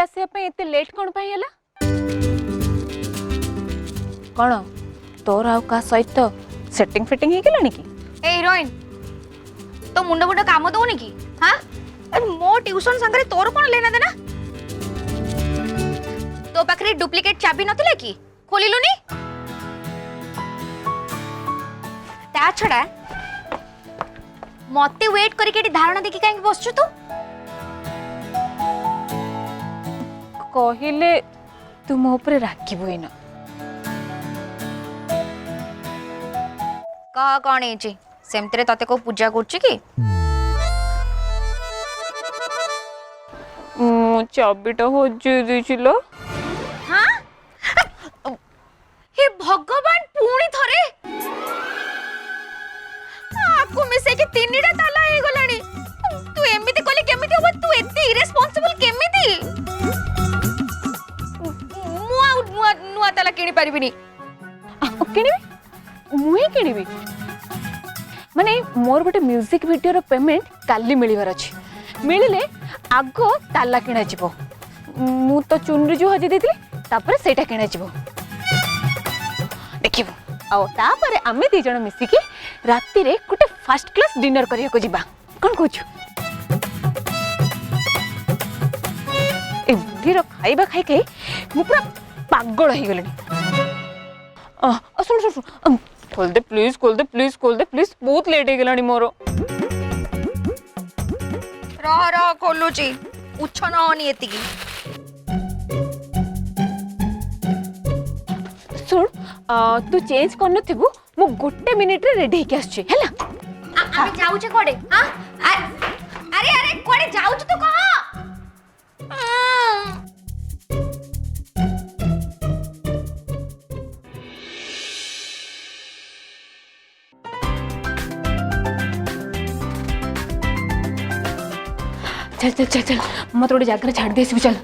आसे पे एते लेट कोन पई हला कोन तोर आउ का सहित सेटिंग फिटिंग हे गेलानी की ए हीरोइन तो मुंड मुंड काम दउनी की हां मो ट्यूशन संगरे तोर कोन लेना देना तो पाखरे डुप्लीकेट चाबी नथिले की खोलिलुनी ता छडा मते वेट करी के धारणा देखि काहे बसछु तू कहिले तू मो ऊपर राखिबो ना कह कौन है सेमती तते को पूजा करछि की चाबीटा हजे देछिलो हां हे भगवान पुणी थरे आपको मिसे के तीनटा ताला हे गलानी तू एमिति कोले केमिति हो तू एते इरेस्पोंसिबल केमिति नुआ ताला किनी पारिबिनी किनिबी मुही किनिबी माने मोर गोटे म्यूजिक वीडियो रो पेमेंट काली मिलिबार अछि मिलिले आगो ताला किना जिवो मु तो चुनरी जो हजे देतिली तापर सेटा किना जिवो देखिबो आ तापर आमे दी जण मिसी की राती रे गोटे फर्स्ट क्लास डिनर करिया को जिबा कोन कहछु ए बुढ़ी रो खाइबा खाइ के मु पूरा पागल हो गलनी सुन सुन सुन खोल दे प्लीज खोल दे प्लीज खोल दे प्लीज बहुत लेट हो गलानी मोरो रह खोलुची उछन होनी एति की सुन तू चेंज करन थिबु मु गोटे मिनिट रे रेडी के आछी हैला आमे जाऊ छे कोडे हां अरे अरे कोडे जाऊ तू कह चल चल चल चल मत गोटे जगह छाड़ दे चल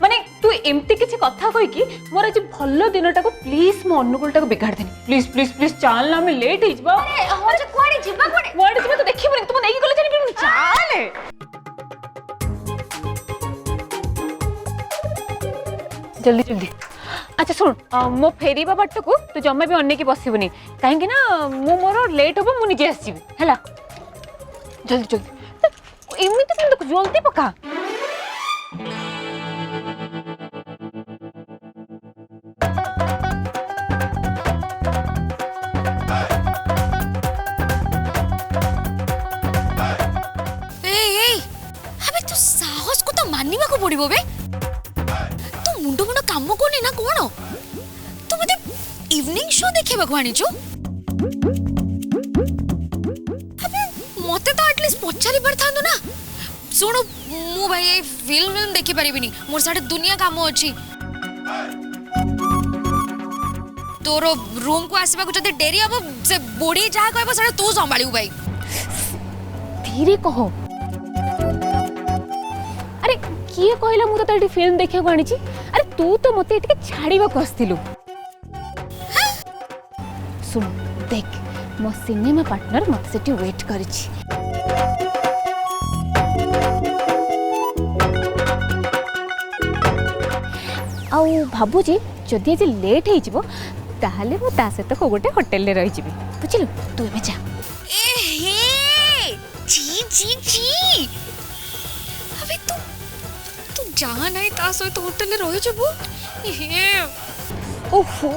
माने तू एमती किसी कथा कहि कि मोर आज भलो दिनटा को प्लीज मो अनुकूलटा को बिगाड़ देनी प्लीज प्लीज प्लीज चल ना मैं लेट हो जबा अरे हो जे कोडे जिबा कोडे तो देखिबो तुम नहीं गले जानि चल जल्दी जल्दी अच्छा सुन मो फेरीबा बाट को तू जम्मा भी अन्ने की बसिबनी काहे कि ना मो मोर लेट होबो मु निजे आसीबी हैला जल्दी जल्दी एमिति कोन देखो जल्दी पका तू साहस को तो मानिबा को पड़िबो बे तू मुंडो मुंडो काम कोनी ना कोन तू मते इवनिंग शो देखेबा को आनी छु अबे मते तो एटलीस्ट पछारी परथांदो ना सुनो मु भाई ए फिल्म देखि परिबिनी मोर साडे दुनिया काम अछि तोरो रूम को आसीबा को जदी डेरी अब से बॉडी जा कहबो साडे तू संभालिउ भाई धीरे कहो अरे किए कहला मु तो फिल्म देखिया को आनी छी अरे तू तो मते एटिके छाड़ीबा को आस्तिलु सुन देख मो सिनेमा पार्टनर मते सेठी वेट करिछि आउ भाबुजी जदि आज लेट हो जिवो ताहले मो ता सहित को गोटे होटल रे रहि जिबी बुझिलु तू एमे जा ए हे जी जी जी अबे तू जहाँ नहीं ता सहित होटल रे रहि जबो ए ओहो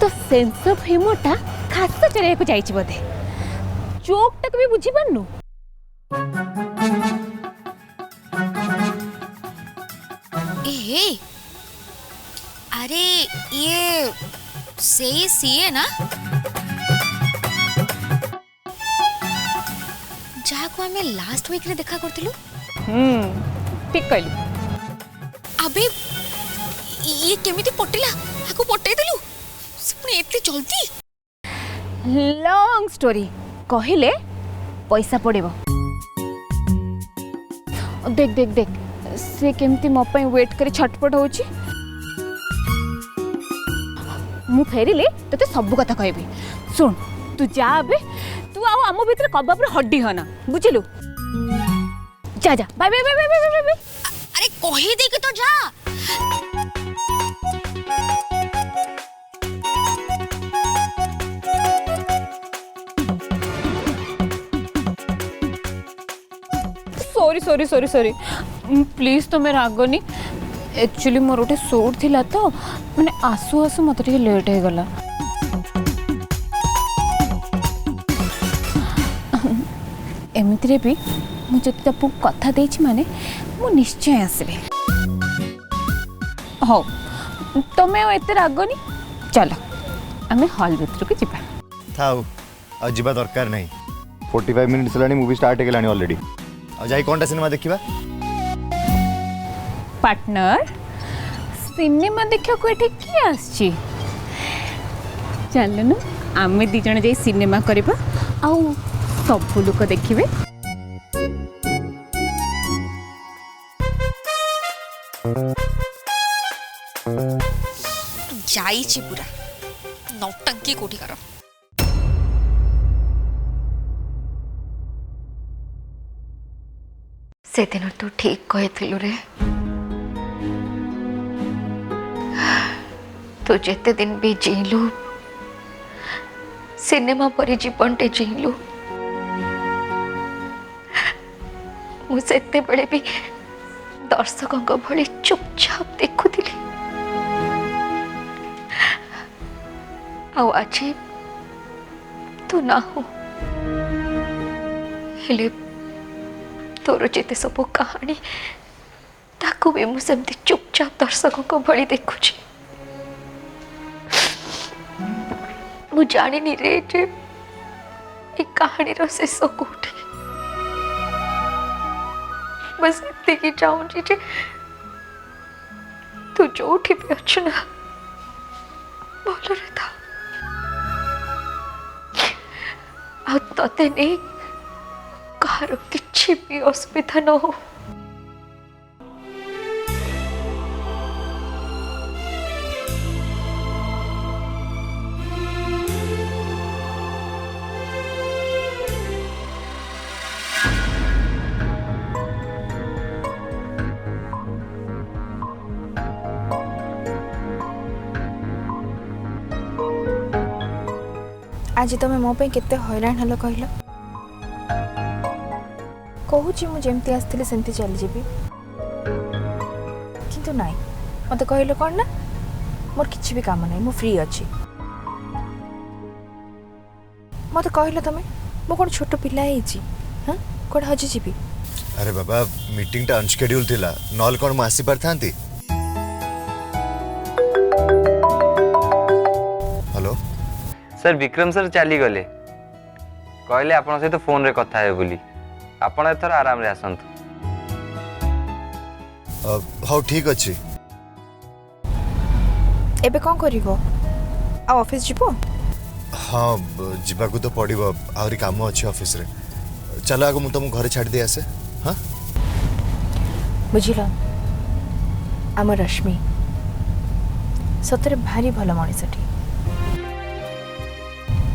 तो सेंस ऑफ ह्यूमरटा खास चले को जाई छि बदे जोक तक भी बुझी बननु ए अरे ये सही सीए ना जहाँ को हमें लास्ट वीक रे देखा करथिलु ठीक कहलु अबे ये केमिति पटिला हाको पटै देलु सुने एते जल्दी लॉन्ग स्टोरी कहिले पैसा पड़ेबो देख देख देख से केमती मो पई वेट करी छटपट होची मु फेरिले तते सब कथा कहबी सुन तू जा बे तू आओ आम भीतर कबाब रे हड्डी हना बुझिलु जा जा bye bye bye bye bye अरे कही दे कि तो जा। Sorry sorry sorry sorry please तुम्हें रागनी एक्चुअली मोर गोटे शूट थिला तो माने आसु आसु मत टिके लेट हो गला। एमितिरे भी मु जति आपको कथा देछि माने मु निश्चय आसबे। हो तमे एते रागनी चलो आमे हॉल भीतर को जिबा। थाउ आ जिबा दरकार नहीं 45 मिनिट्स लानी मूवी स्टार्ट हे गलानी ऑलरेडी। आ जाई कोनटा सिनेमा देखिबा पार्टनर सिनेमा देखा को एठे की आछि चल न आमे दी जण जाई सिनेमा करबा आउ सब लोक देखिबे। जाइछि पूरा नौटंकी कोठी कर। से दिन तू ठीक कही रे तू जेते दिन भी जीलु सिनेमा परी जीवनटे जीलु मुझे बेले भी दर्शकों भली चुपचाप देखुली आज तू ना हो हेले तोर जेते सब कहानी ताकू भी मुझे चुपचाप दर्शकों भली देखुची। मु जानी रे जे ए कहानी रो शेष कोठी बस इतनी चाहूँगी जे तू जो भी अच्छु ना भलरे था आ तते नहीं कहार किछि भी असुविधा न हो। आज तुम मो केते हैरान हल कहल कहूँ मुझे आसती सेमती चली जी किंतु नाई मत कहल कौन ना मोर किसी भी काम नहीं मु फ्री अच्छी मत कहल तुम मो कौन छोट पिला हाँ कौन हजि जी। अरे बाबा मीटिंग टा अनस्केड्यूल थिला नॉल कोन मासी पर थांती। हेलो सर विक्रम सर चली गले कहले आपन सहित फोन रे कथा है बोली आपन एथर आराम रे आसंत। हाउ ठीक अछि एबे कोन करिवो आ ऑफिस जीवो। हाँ जीवा को तो पड़िबो आउरी काम अछि ऑफिस रे चलो आगो मु तुम घर छाड़ दे आसे। हाँ बुझिल आम रश्मि सतरे भारी भल मनीषटी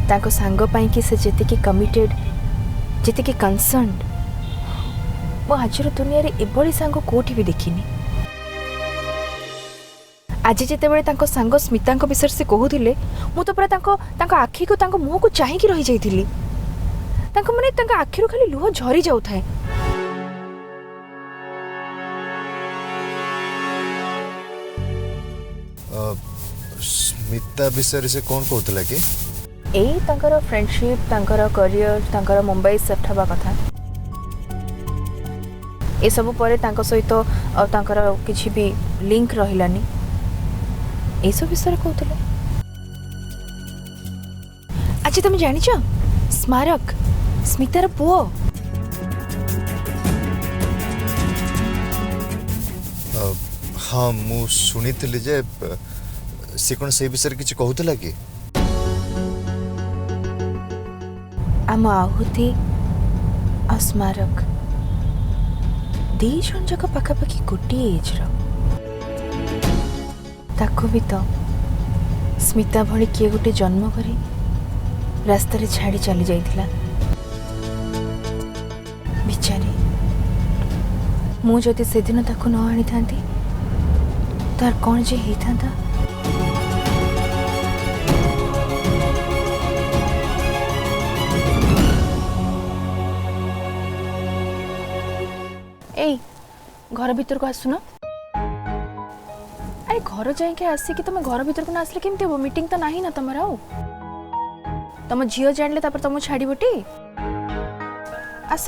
ताको सांग पाई कि से जेतिकी कमिटेड जेतिकी कंसर्न्ड मो आजर दुनिया रे एभली सांग कोठी भी देखिनी। आज जेतेबेले तांको सांग स्मितांको विषय से कहूथिले मु तो पूरा तांको आखी को तांको मुह को चाहि कि रही जाइथिली तांको माने तांको आखिरो खाली लुह झरी जाउ थाए। स्मिता विषय से कौन कहतला कि एई तांकर फ्रेंडशिप तांकर करियर तांकर मुंबई सेट हवा कथा ए सब परे तांको सहित तांकर किछि भी लिंक रहिलानी ए सब विषय कहतले। अच्छा तुम जानि छ स्मारक स्मितार पुओ हाँ मु सुनिथिली जे से कोन से विषय किछि कहतला कि आम आहुति अस्मारक दी जन जाक पाखापाखि गोटे एज ताको भी तो स्मिता भली किए गोटे जन्म करी रास्तार छाड़ी चली जाइथिला बिचारी ମୁଁ ଯଦି ସେଦିନ ତାକୁ ନ ଆଣିଥାନ୍ତି ତାର କ'ଣ ଯେ ହେଇଥାନ୍ତା। ଏଇ ଘର ଭିତରକୁ ଆସୁନ। ଆରେ ଘର ଯାଇକି ଆସିକି ତମେ ଘର ଭିତରକୁ ନା ଆସିଲେ କେମିତି ହବ? ମିଟିଂ ତ ନାହିଁ ନା ତମର ଆଉ। ତମ ଝିଅ ଜାଣିଲେ ତାପରେ ତମକୁ ଛାଡ଼ିବଟି। ଆସ।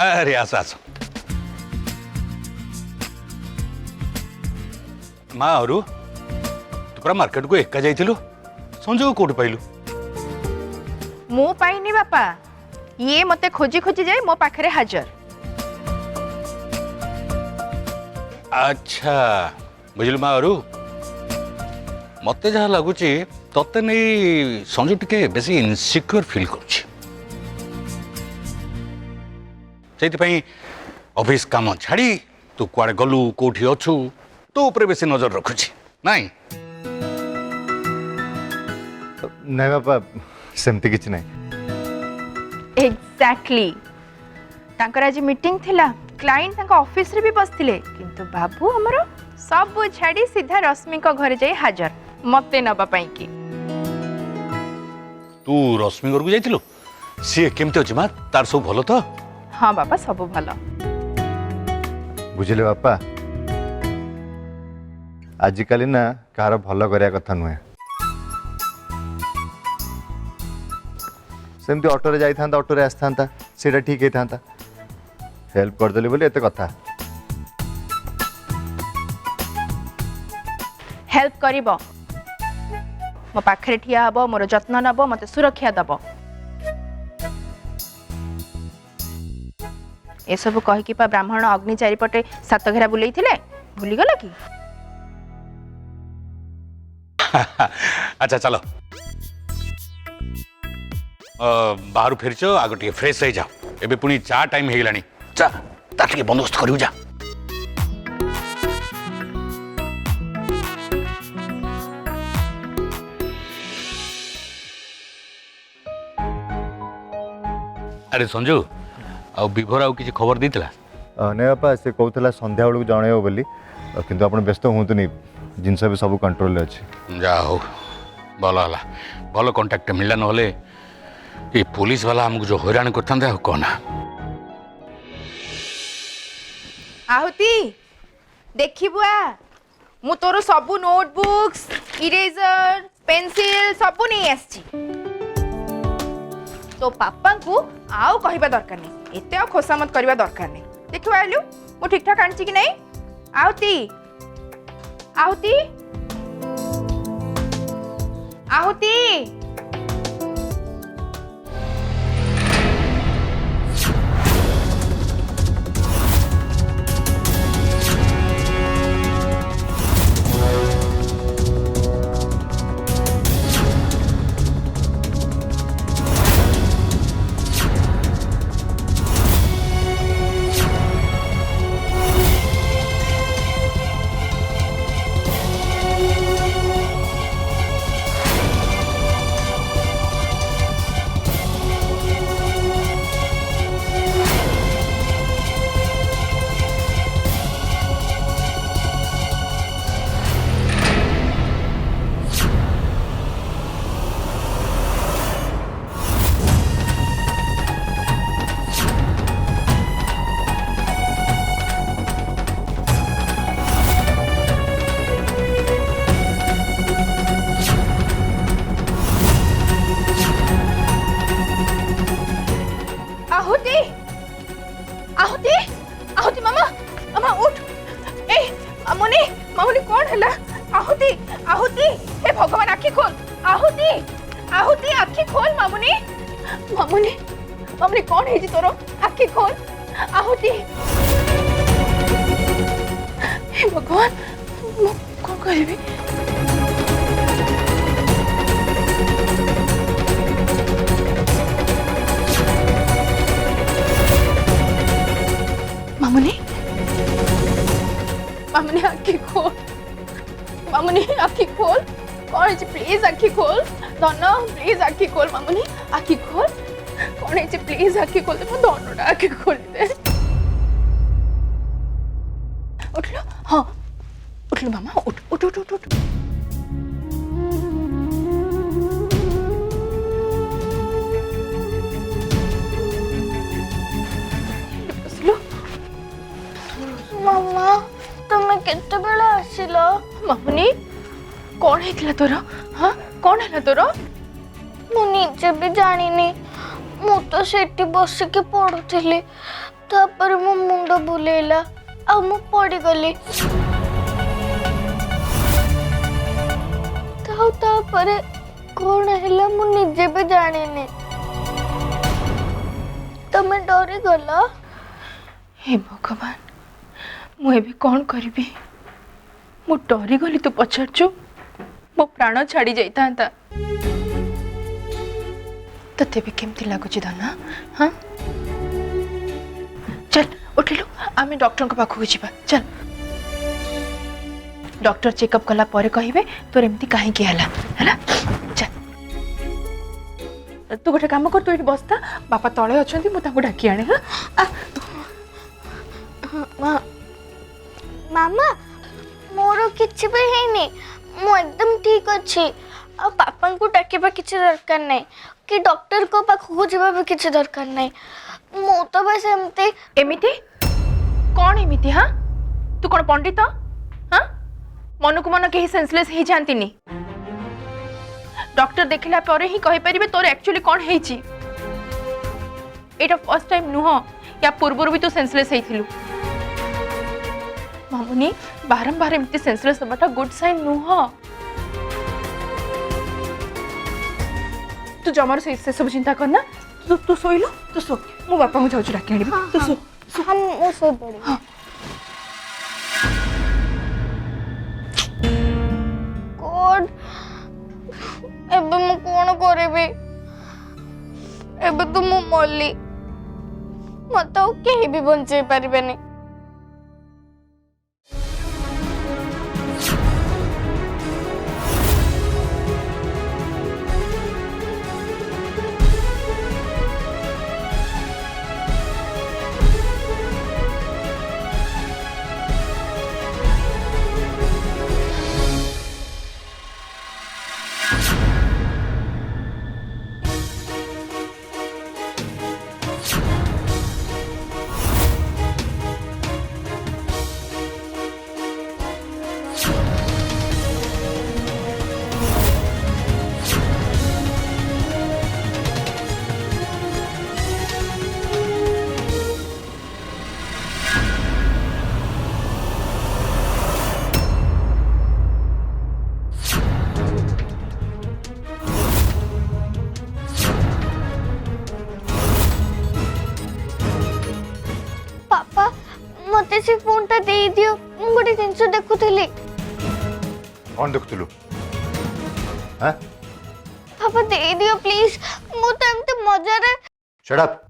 अरे आस आस माँ और तू पूरा मार्केट को एका जाइलु संजय को कोठी पाइलु? मु पाइनी बापा, ये मते खोजी खोजी जाए मो पाखरे हाजर। अच्छा बुझलु माँ और मते जहाँ लगुच तते नहीं संजय टिके बेसी इनसिक्योर फील करुछि। ऑफिस काम छाड़ी तू कुआड़े गलु कोठी अच्छु तो ऊपर बेसी नजर रखुछि नहीं? नहीं बापा सेमती किछि नहीं। एग्जैक्टली तांकर आज मीटिंग थिला, क्लाइंट तांका ऑफिस रे भी बसथिले, किंतु बाबू हमरो सब छाड़ी सीधा रश्मि को घर जाई हाजर मते नबा पई की। तू रश्मि घर को जाइथिलु? सी केमते अछि मां? तार सब भलो तो? हाँ बाबा सब भलो। बुझिले बापा आजिकाली ना कार भल करिया कथा नुहे। सेमती ऑटो रे जाई थांता ऑटो रे आस थांता सेटा ठीक हे थांता। हेल्प कर देली बोली एते कथा। हेल्प करिवो, मो पाखरे ठिया हबो, मोर जत्न नबो, मते सुरक्षा दबो। ए सब कहि पा ब्राह्मण अग्नि चारिपटे सात घेरा बुलेई थिले, भूली गला की? अच्छा चलो बाहर फेरछ आग टे फ्रेश हो जाओ। एबे पुनी चा टाइम हे गलानी, चा ता टे बंदोबस्त करिउ जा। अरे संजू आ विभोर आउ किसी खबर देइतला? नहीं बापा से कहूला संध्या बेलू जनइब बोली, किंतु आप व्यस्त हूँ जिनस भी सब कंट्रोल अच्छी। जा हो भल है, भल कंटाक्ट मिलला नहले ये पुलिस वाला हमको जो हैरान करता कहना। आहुति देखी बुआ, मु तोर सबु नोटबुक्स, इरेजर, पेंसिल सबु नहीं आसी। तो पापा को आउ कहबा दरकार नहीं, एते आ खोसामत करबा दरकार नहीं। देखियो आलू मु ठीक ठाक आनची कि नहीं? आहुति आहुति आहुति आहुति आहुति हे भगवान आखि खोल। आहुति आहुति आखि खोल मामुनी मामुनी मामुनी कौन है जी तोरो? आखि खोल आहुति। हे भगवान मु कौन करबी? मामुनी मामुनी आखि खोल, मामुनी आखि खोल। कौन है प्लीज आखि खोल धन प्लीज आखि खोल मामुनी आखि खोल कौन है प्लीज आखि खोल दे धनटा आखि खोल दे उठलो हाँ उठलो मामा उठ उठ उठ उठ उठ बसलो मामा तुम केतेबेला आसिल मामुनी कौन है तोर हाँ कौन है तोर मु निजे भी जानिनी मु तो सेठी बसिकी पढ़ुଥିଲି तापर मो मुंड बुलेला आ मु पड़ी गली तापर कौन हैला मु निजे भी जानिनी तमे डरी गला हे भगवान मुझे भी कौन करी मु डरी गली तू पचारचु मो प्राण छाड़ी जाता तते भी केमती लगुच धन हाँ चल उठिलु आम डॉक्टर को पाखक जा चल डॉक्टर चेकअप कला परे कहिबे तोर एमती काहे की हला हला चल तू गोटे काम कर तू ये बसता बापा तले अच्छा मुझे डाकी आने हाँ मामा मोर किछि भी हैनी मु एकदम ठीक अछि आ पापा को डाकिबा किछि दरकार नहीं कि डॉक्टर को पाखु जीवा भी किछि दरकार नहीं मु तो बस एमते एमिति कौन एमिति हाँ तू कौन पंडित हाँ मन को मन कहीं सेंसलेस ही जानतीनी डॉक्टर देखला पर ही कहि परिबे तोर एक्चुअली कौन हेची एटा फर्स्ट टाइम नुह या पूर्व भी तू सेंसलेस हेथिलु मामुनी बारंबार एमती सेंसलेस होबाटा गुड साइन नुह तू जमार से सब चिंता करना तू सोइलु तू सो मो बापा को जाऊ डाके आनिबे तू सो हम ओ सो पड़ी हाँ। कोड एबे मु कोन करबे एबे तो मु मल्ली मत और केही भी बंचे पारिबेनी मते से फोन टा दे दियो मु गोटे जिंस देखुथिली कौन देखुलु हां पापा दे दियो प्लीज मु तो एमते मजा रे shut up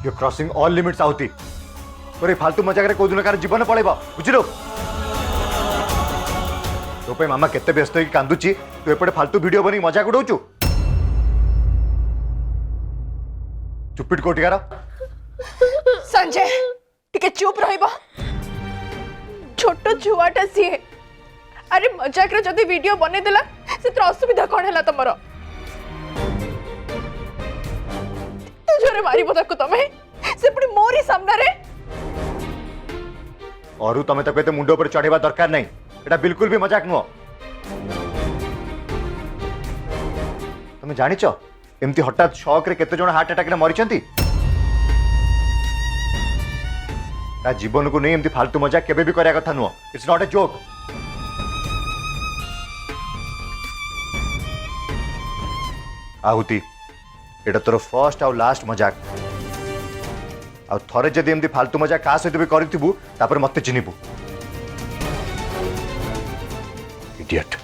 you crossing all limits आउती तोरे फालतू मजाक रे कोदिन कार जीवन पळेबो बुझिलो तो पे मामा केते व्यस्त होई कांदुची तू एपटे फालतू वीडियो बनी मजाक उडौचु चुपिट कोटिकार संजय टिके चुप रहिबो छोटो छुआटा सी अरे मजाक रे जदी वीडियो बने देला से तो असुविधा कोन हला तमरो जोरे मारी बोदा को तमे से पुनी मोरी सामना रे और तमे तक एते मुंडो पर चढ़ेबा दरकार नहीं एटा बिल्कुल भी मजाक नुह तमे जानिचो एमती हठात शॉक रे केते जण हार्ट अटैक रे मरिचंती ता जीवन को नहीं एमती फालतू मजाक केबे भी करिया कथा नुह इट्स नॉट ए जोक आहुति एटा तोर फर्स्ट आउ लास्ट मजाक आ थरे जदि एमती फालतू मजाक का सहित भी करिथिबु तापर मते चिन्हिबु इडियट